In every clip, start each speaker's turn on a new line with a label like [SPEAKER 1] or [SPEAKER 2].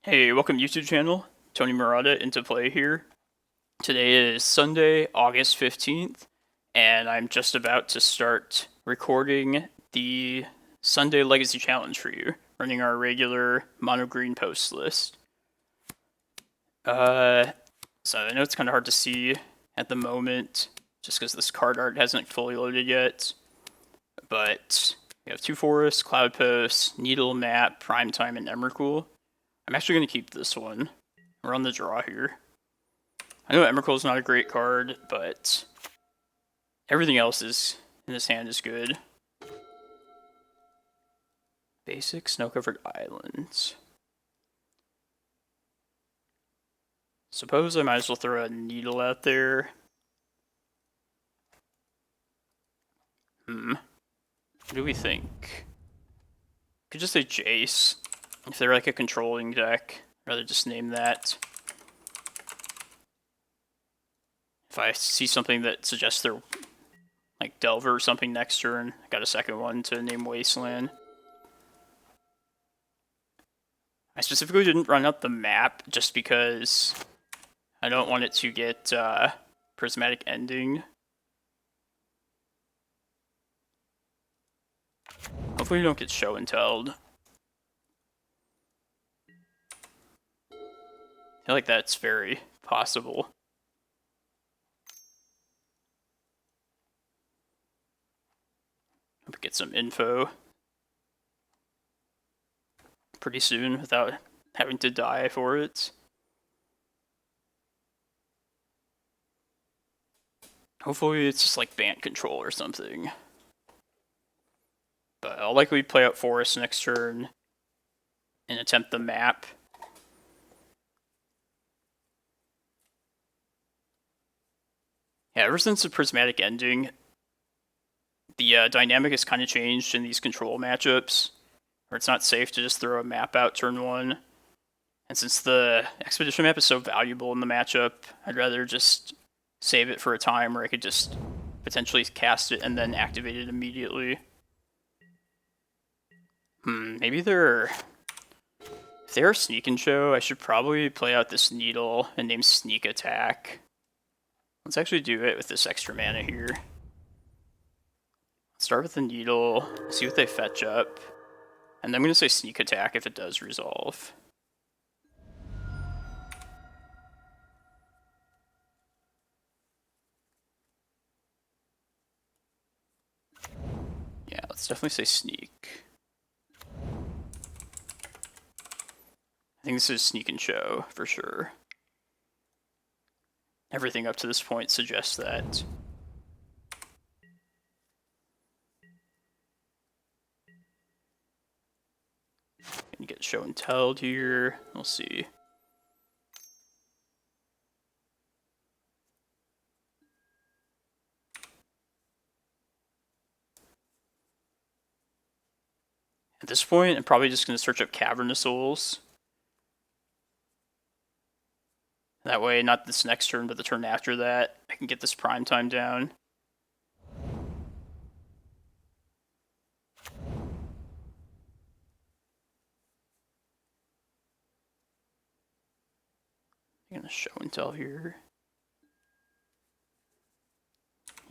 [SPEAKER 1] Hey, welcome YouTube channel. Tony Murata into play here. Today is Sunday, August 15th, and I'm just about to start recording the Sunday Legacy Challenge for you, running our regular mono green post list. So I know it's kind of hard to see at the moment, just because this card art hasn't fully loaded yet, but we have 2 forests, Cloudpost, Needle, Map, Primetime, and Emrakul. I'm actually going to keep this one. We're on the draw here. I know Emrakul's not a great card, but everything else is in his hand is good. Basic snow-covered islands. Suppose I might as well throw a Needle out there. What do we think? Could just say Jace. If they're like a controlling deck, I'd rather just name that. If I see something that suggests they're like Delver or something next turn, I got a second one to name Wasteland. I specifically didn't run out the map just because I don't want it to get Prismatic Ending. Hopefully you don't get Show and Telled. I feel like that's very possible. Hope we get some info pretty soon without having to die for it. Hopefully it's just like Bant Control or something. But I'll likely play out Forest next turn and attempt the map. Yeah, ever since the Prismatic Ending, the dynamic has kind of changed in these control matchups, where it's not safe to just throw a map out turn 1. And since the Expedition map is so valuable in the matchup, I'd rather just save it for a time where I could just potentially cast it and then activate it immediately. Maybe if they're a Sneak and Show, I should probably play out this Needle and name Sneak Attack. Let's actually do it with this extra mana here. Start with the Needle, see what they fetch up, and then I'm going to say Sneak Attack if it does resolve. Yeah, let's definitely say Sneak. I think this is Sneak and Show for sure. Everything up to this point suggests that. Gonna get Show and Telled here. We'll see. At this point, I'm probably just going to search up Cavern of Souls. That way, not this next turn, but the turn after that, I can get this Primetime down. I'm gonna Show and Tell here.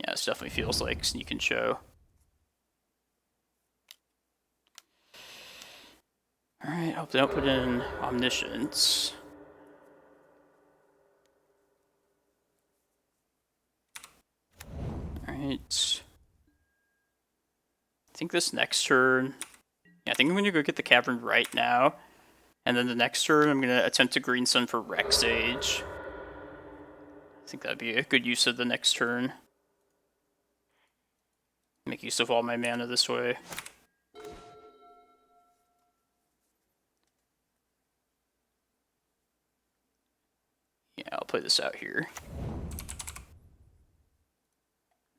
[SPEAKER 1] Yeah, this definitely feels like Sneak and Show. Alright, hope they don't put in Omniscience. Alright. I think this next turn... Yeah, I think I'm gonna go get the Cavern right now. And then the next turn, I'm gonna attempt to Green Sun for Reclamation Sage. I think that'd be a good use of the next turn. Make use of all my mana this way. Yeah, I'll play this out here.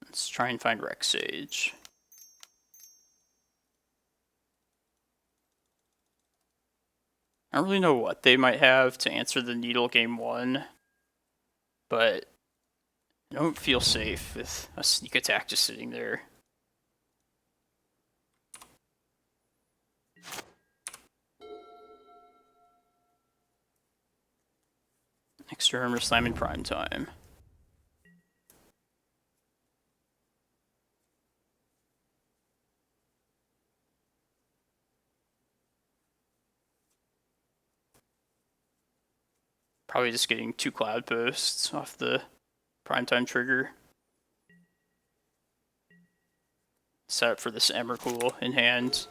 [SPEAKER 1] Let's try and find Reclamation Sage. I don't really know what they might have to answer the Needle game 1, but I don't feel safe with a Sneak Attack just sitting there. Next turn, we're slamming Prime Time. Probably just getting 2 Cloudposts off the Primetime trigger. Set up for this Emrakul in hand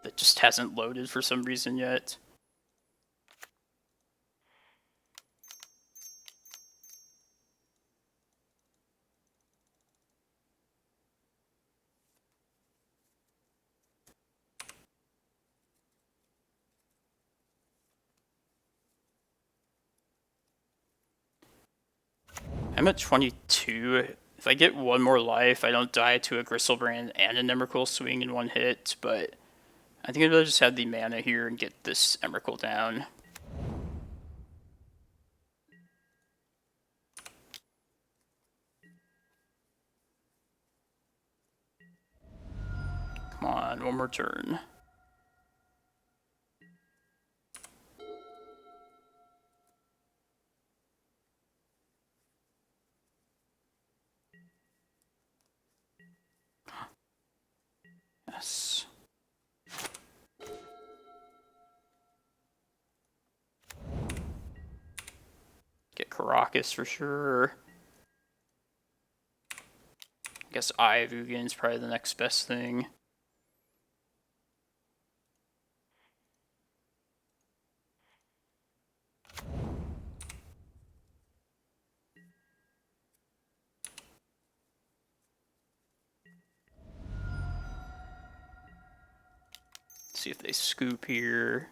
[SPEAKER 1] that just hasn't loaded for some reason yet. I'm at 22. If I get one more life, I don't die to a Gristlebrand and an Emrakul swing in one hit, but I think I'd rather just have the mana here and get this Emrakul down. Come on, one more turn. Yes. Get Karakas for sure. I guess Eye of Ugin is probably the next best thing. See if they scoop here.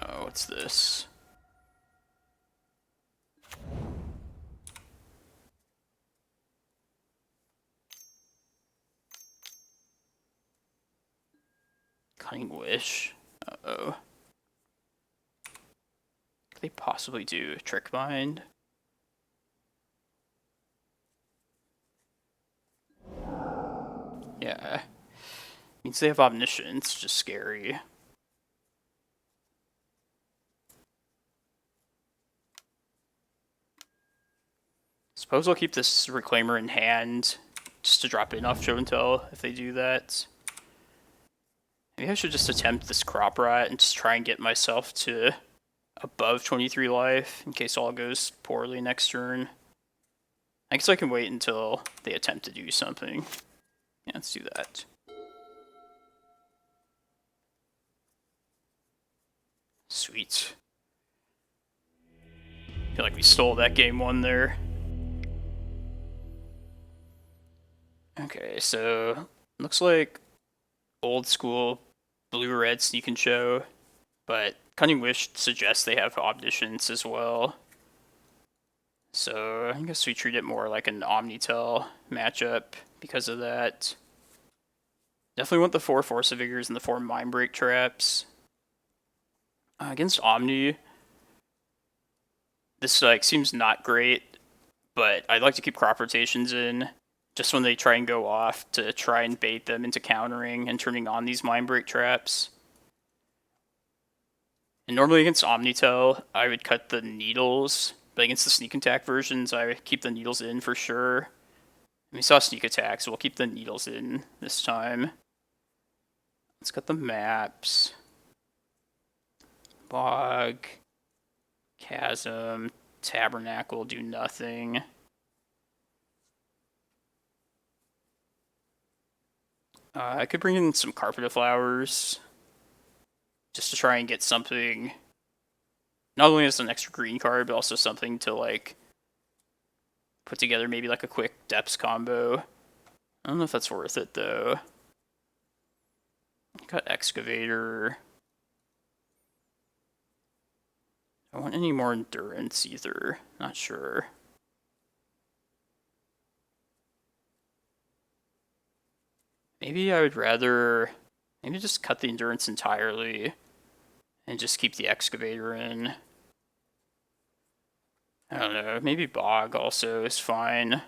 [SPEAKER 1] Oh, what's this? Cunning Wish. Uh-oh. Could they possibly do Trick Mind? Yeah. Means they have Omniscience, just scary. Suppose I'll keep this Reclaimer in hand, just to drop it off Show and Tell if they do that. Maybe I should just attempt this Crop Rot and just try and get myself to above 23 life in case all goes poorly next turn. I guess I can wait until they attempt to do something. Yeah, let's do that. Sweet. I feel like we stole that game 1 there. Okay, so looks like old school blue-red Sneak and Show, but Cunning Wish suggests they have Omniscience as well. So I guess we treat it more like an Omnitel matchup because of that. Definitely want the 4 Force of Vigors and the 4 Mindbreak Traps. Against Omni, this seems not great, but I'd like to keep crop rotations in just when they try and go off to try and bait them into countering and turning on these Mindbreak Traps. And normally against Omnitel, I would cut the Needles, but against the Sneak Attack versions, I would keep the Needles in for sure. And we saw Sneak Attack, so we'll keep the Needles in this time. Let's cut the maps. Bog, Chasm, Tabernacle do nothing. I could bring in some Carpet of Flowers just to try and get something, not only as an extra green card, but also something to put together maybe a quick Depths combo. I don't know if that's worth it though. Got Excavator. I don't want any more Endurance either. Not sure. Maybe I would rather just cut the Endurance entirely and just keep the Excavator in. I don't know, maybe Bog also is fine.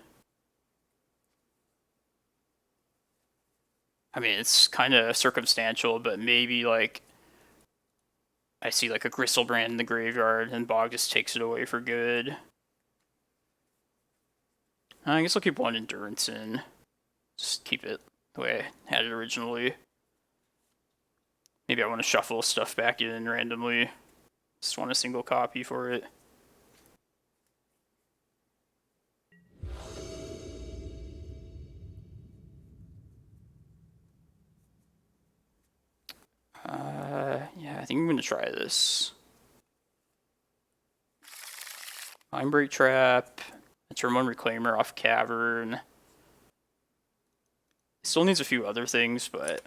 [SPEAKER 1] I mean, it's kind of circumstantial, but maybe like I see like a Gristlebrand in the graveyard and Bog just takes it away for good. I guess I'll keep one Endurance in. Just keep it the way I had it originally. Maybe I want to shuffle stuff back in randomly. Just want a single copy for it. Yeah, I think I'm going to try this. Mindbreak Trap. A turn 1 Reclaimer off Cavern. It still needs a few other things, but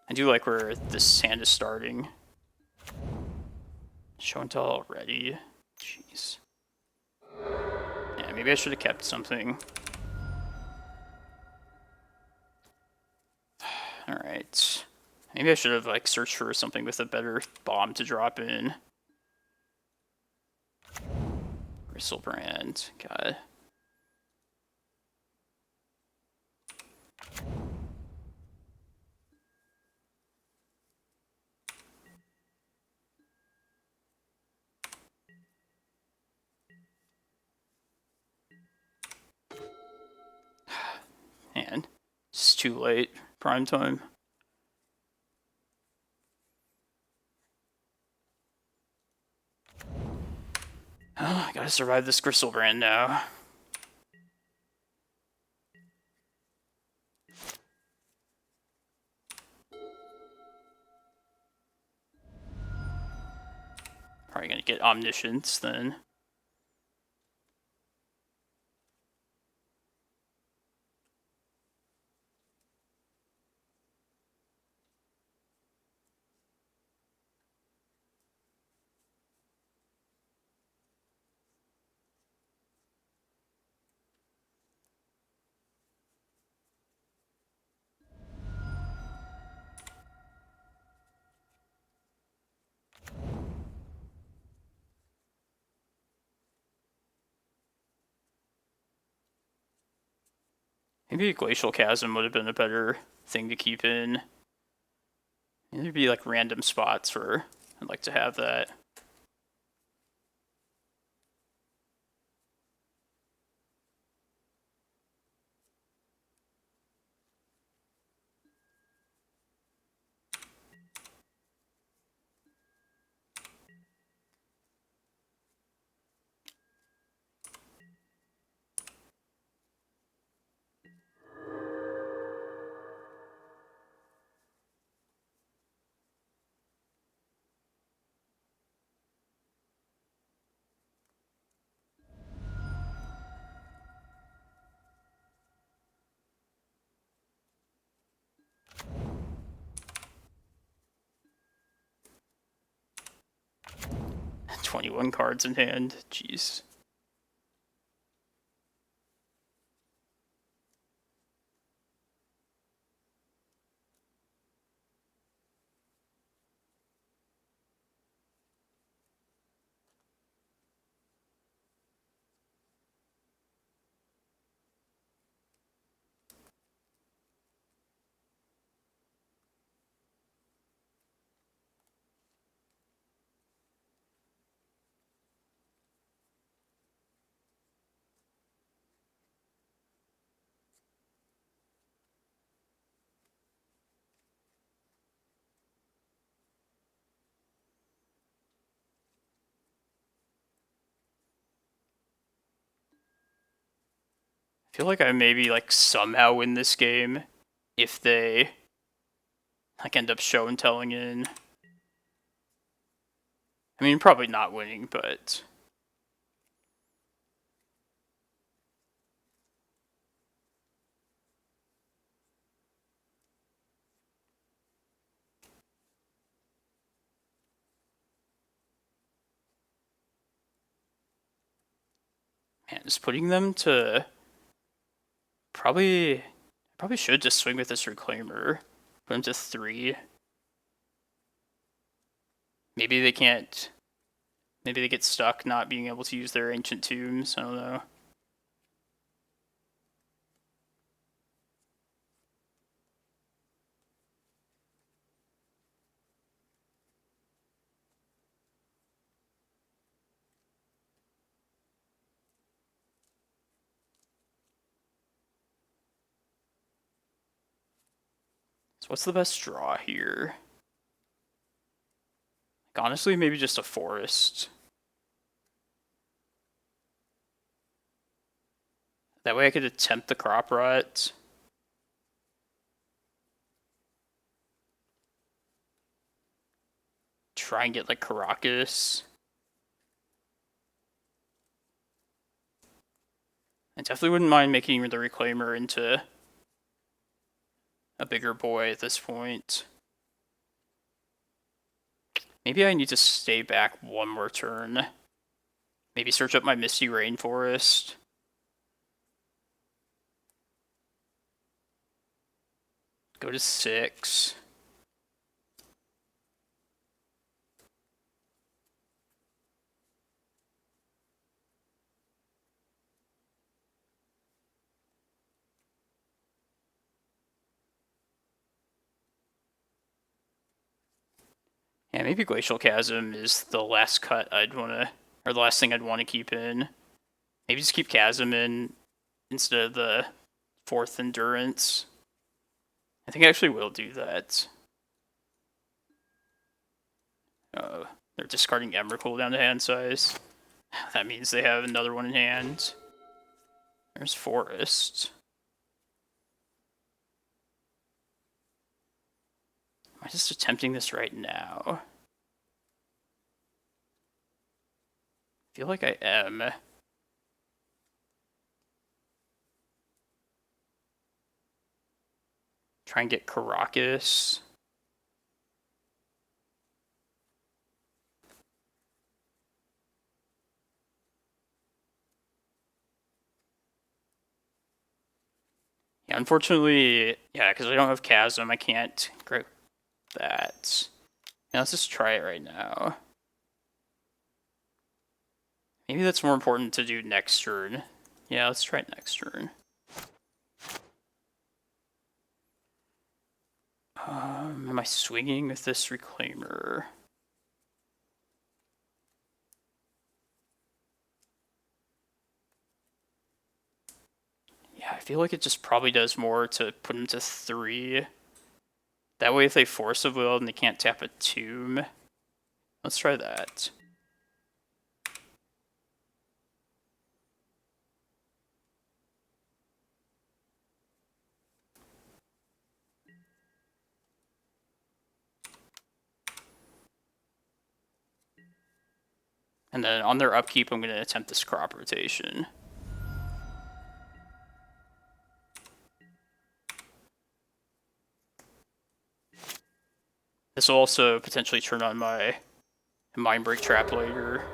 [SPEAKER 1] I do like where this hand is starting. Show and tell already. Jeez. Yeah, maybe I should have kept something. Alright. Maybe I should have like searched for something with a better bomb to drop in. Gristlebrand. God. Man, it's too late. Prime time. Oh, I gotta survive this Gristlebrand now. Probably gonna get Omniscience then. Maybe a Glacial Chasm would have been a better thing to keep in. There'd be like random spots where I'd like to have that. — 21 cards in hand. Jeez. I feel like I maybe like somehow win this game if they like end up show and telling in. I mean, probably not winning, but man, just putting them to probably should just swing with this Reclaimer. Put them to 3. Maybe they can't. Maybe they get stuck not being able to use their Ancient Tombs. I don't know. So what's the best draw here? Like, honestly, maybe just a forest. That way I could attempt the crop rot. Try and get like Karakas. I definitely wouldn't mind making the Reclaimer into a bigger boy at this point. Maybe I need to stay back one more turn. Maybe search up my Misty Rainforest. Go to 6. Yeah, maybe Glacial Chasm is the last cut I'd want to, or the last thing I'd want to keep in. Maybe just keep Chasm in instead of the 4th Endurance. I think I actually will do that. They're discarding Emrakul down to hand size. That means they have another one in hand. There's Forest. Am I just attempting this right now? I feel like I am. Try and get Karakas. Yeah, unfortunately, yeah, because I don't have Chasm, I can't grab that. Yeah, let's just try it right now. Maybe that's more important to do next turn. Yeah, let's try it next turn. Am I swinging with this Reclaimer? Yeah, I feel like it just probably does more to put him to 3. That way if they Force of Will and they can't tap a Tomb. Let's try that. And then on their upkeep, I'm going to attempt this crop rotation. This will also potentially turn on my Mindbreak Trap later.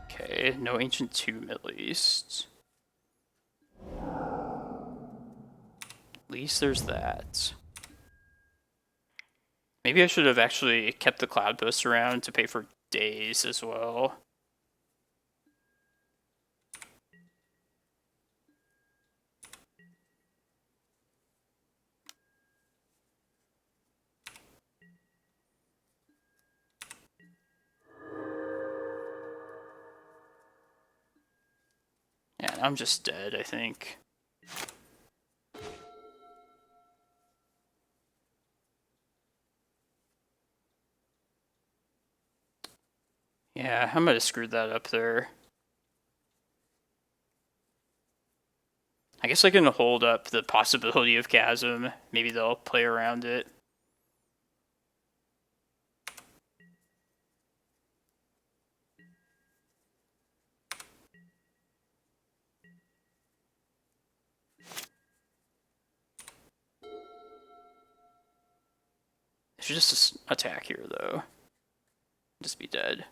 [SPEAKER 1] Okay, no Ancient Tomb at least. At least there's that. Maybe I should have actually kept the Cloudpost around to pay for days as well. Yeah, I'm just dead, I think. Yeah, I might have screwed that up there. I guess I can hold up the possibility of Chasm. Maybe they'll play around it. I should just attack here, though. Just be dead.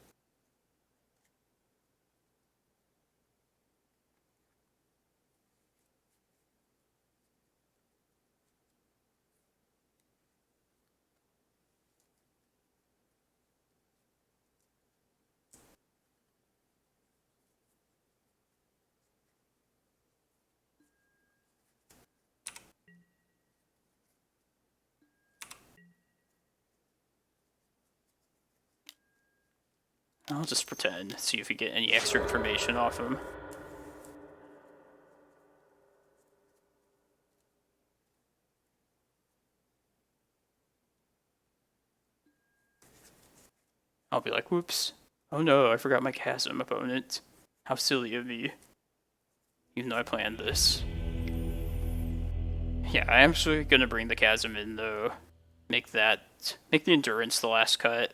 [SPEAKER 1] I'll just pretend, see if we get any extra information off him. I'll be like, whoops. Oh no, I forgot my Chasm opponent. How silly of me. Even though I planned this. Yeah, I'm actually gonna bring the Chasm in though. Make the Endurance the last cut.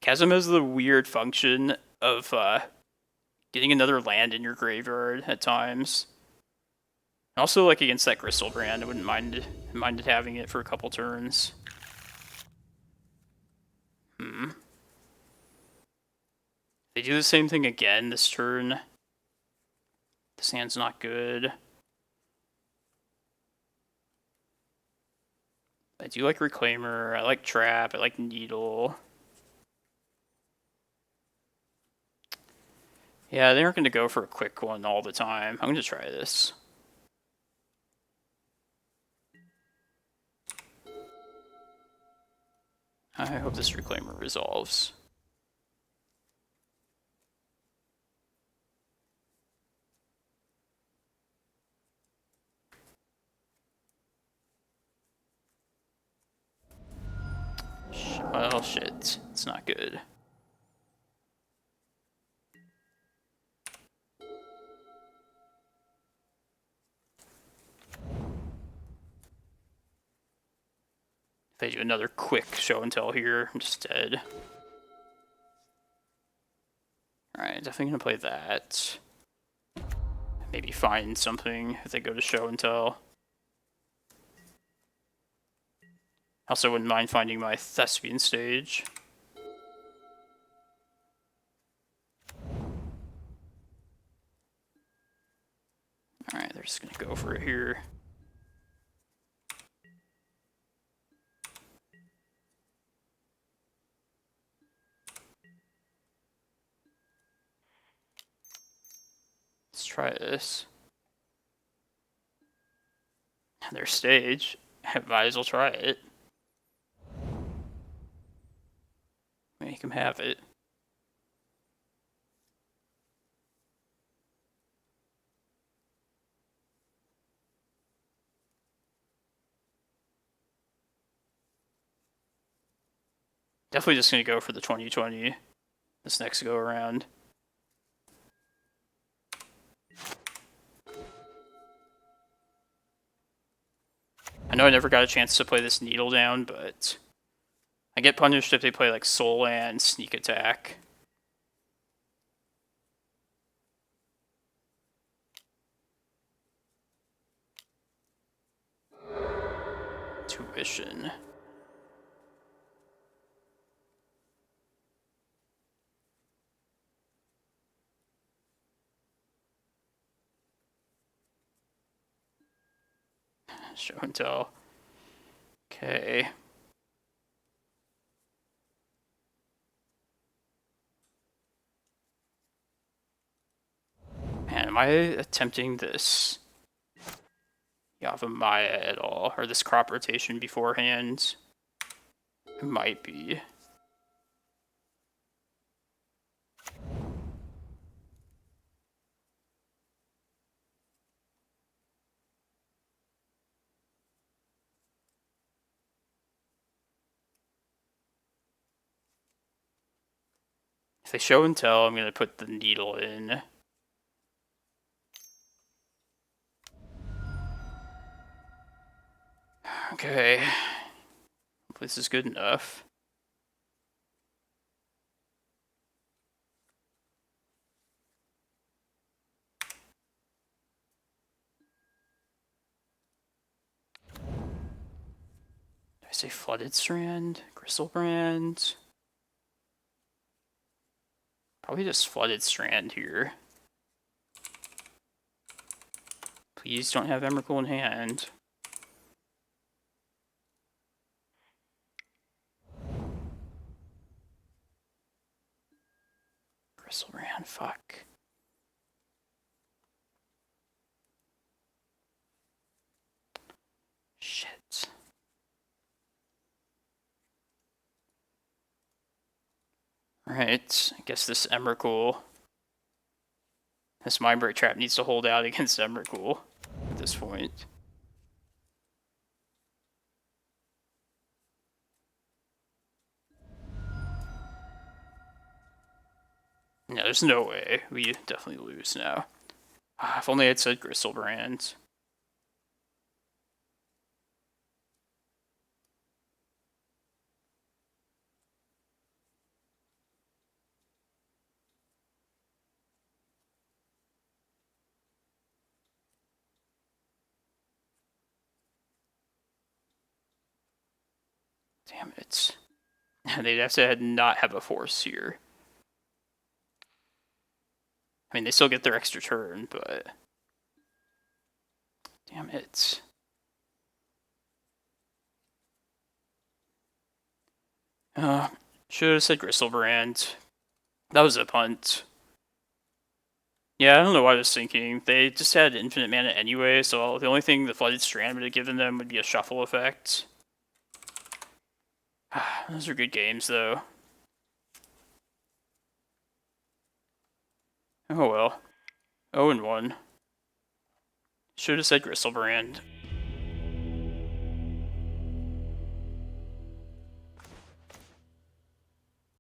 [SPEAKER 1] Chasm has the weird function of getting another land in your graveyard at times. Also, like against that Griselbrand, I wouldn't mind having it for a couple turns. They do the same thing again this turn. This hand's not good. I do like Reclaimer, I like Trap, I like Needle. Yeah, they aren't going to go for a quick one all the time. I'm going to try this. I hope this Reclaimer resolves. Well, shit. It's not good. If I do another quick show and tell here, I'm just dead. Alright, definitely gonna play that. Maybe find something if they go to show and tell. Also wouldn't mind finding my Thespian stage. Alright, they're just gonna go for it here. Let's try this. Their stage. I might as well try it. Make him have it. Definitely just gonna go for the 2020 this next go around. I know I never got a chance to play this Needle down, but I get punished if they play like Soul and Sneak Attack. Tuition. Show and tell. Okay. Man, am I attempting this Yavimaya at all? Or this crop rotation beforehand? It might be. If they show and tell, I'm going to put the Needle in. Okay. Hopefully this is good enough. Did I say Flooded Strand? Griselbrand? Probably just Flooded Strand here. Please don't have Emrakul in hand. Griselbrand, fuck. Shit. Right, I guess this Emrakul, this Mindbreak Trap needs to hold out against Emrakul at this point. No, there's no way. We definitely lose now. If only I'd said Griselbrand. Damn it. They'd have to not have a force here. I mean, they still get their extra turn, but... Damn it. Should have said Griselbrand. That was a punt. Yeah, I don't know what I was thinking. They just had infinite mana anyway, so the only thing the Flooded Strand would have given them would be a shuffle effect. Those are good games, though. Oh well. 0-1. Should have said Griselbrand.